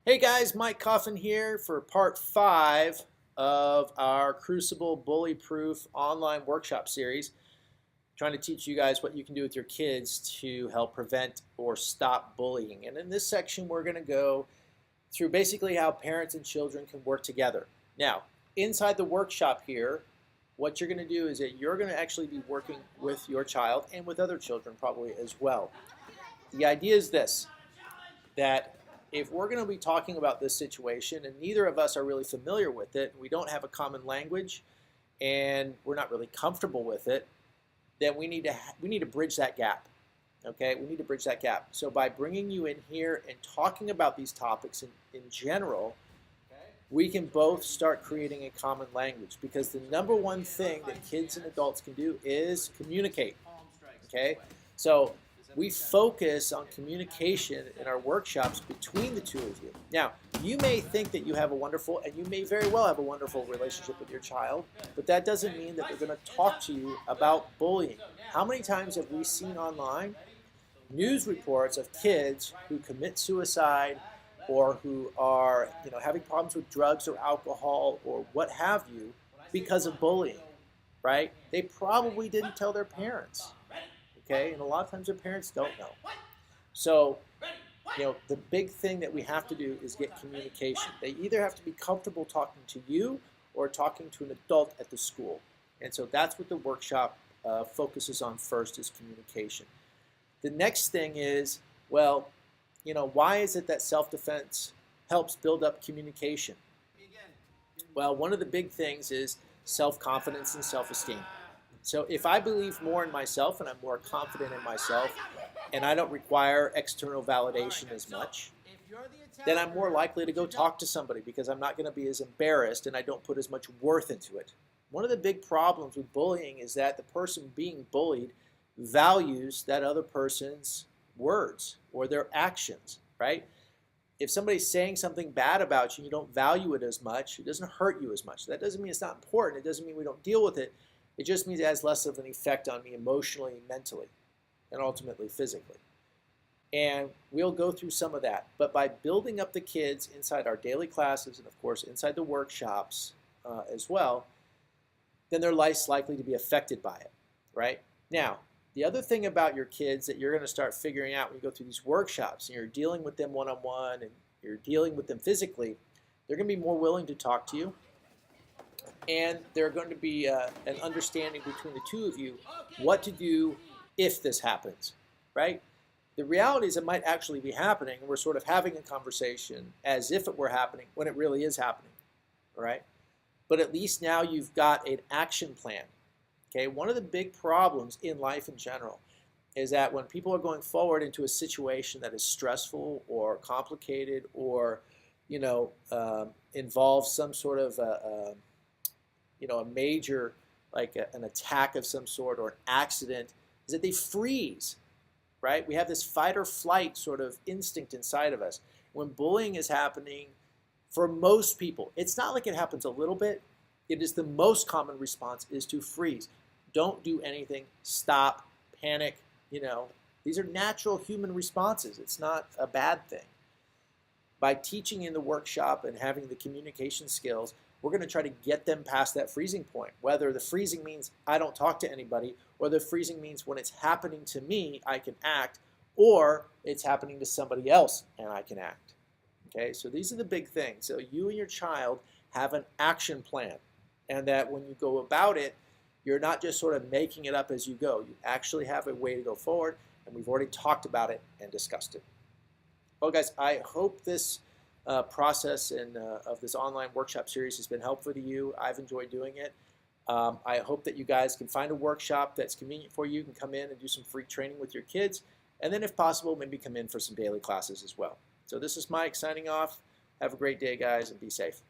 Hey guys, Mike Coffin here for part 5 of our Crucible Bully Proof online workshop series. Trying to teach you guys what you can do with your kids to help prevent or stop bullying. And in this section, we're going to go through basically how parents and children can work together. Now, inside the workshop here, what you're going to do is that you're going to actually be working with your child and with other children probably as well. The idea is this, that if we're going to be talking about this situation and neither of us are really familiar with it, we don't have a common language, and we're not really comfortable with it, then we need to bridge that gap. Okay, we need to bridge that gap. So by bringing you in here and talking about these topics in general, we can both start creating a common language, because the number one thing that kids and adults can do is communicate. Okay, so we focus on communication in our workshops between the two of you. Now, you may think that you have a wonderful, and you may very well have a wonderful relationship with your child, but that doesn't mean that they're going to talk to you about bullying. How many times have we seen online news reports of kids who commit suicide or who are, having problems with drugs or alcohol or what have you because of bullying, right? They probably didn't tell their parents. Okay, and a lot of times their parents don't know. So, the big thing that we have to do is get communication. They either have to be comfortable talking to you or talking to an adult at the school. And so that's what the workshop focuses on first, is communication. The next thing is, well, why is it that self-defense helps build up communication? Well, one of the big things is self-confidence and self-esteem. So if I believe more in myself and I'm more confident in myself and I don't require external validation as much, then I'm more likely to go talk to somebody, because I'm not going to be as embarrassed and I don't put as much worth into it. One of the big problems with bullying is that the person being bullied values that other person's words or their actions, right? If somebody's saying something bad about you and you don't value it as much, it doesn't hurt you as much. That doesn't mean it's not important. It doesn't mean we don't deal with it. It just means it has less of an effect on me emotionally, mentally, and ultimately physically. And we'll go through some of that. But by building up the kids inside our daily classes and, of course, inside the workshops as well, then their life's likely to be affected by it, right? Now, the other thing about your kids that you're going to start figuring out when you go through these workshops and you're dealing with them one-on-one and you're dealing with them physically, they're going to be more willing to talk to you. And there's going to be an understanding between the two of you what to do if this happens, right? The reality is it might actually be happening, and we're sort of having a conversation as if it were happening when it really is happening, all right? But at least now you've got an action plan, okay? One of the big problems in life in general is that when people are going forward into a situation that is stressful or complicated or, involves some sort of a major, like an attack of some sort or an accident, is that they freeze, right? We have this fight or flight sort of instinct inside of us. When bullying is happening, for most people, it's not like it happens a little bit. It is the most common response is to freeze. Don't do anything. Stop. Panic. These are natural human responses. It's not a bad thing. By teaching in the workshop and having the communication skills, we're going to try to get them past that freezing point. Whether the freezing means I don't talk to anybody, or the freezing means when it's happening to me, I can act, or it's happening to somebody else and I can act. Okay, so these are the big things. So you and your child have an action plan, and that when you go about it, you're not just sort of making it up as you go. You actually have a way to go forward, and we've already talked about it and discussed it. Well, guys, I hope this process of this online workshop series has been helpful to you. I've enjoyed doing it. I hope that you guys can find a workshop that's convenient for you. You can come in and do some free training with your kids, and then if possible, maybe come in for some daily classes as well. So this is Mike signing off. Have a great day, guys, and be safe.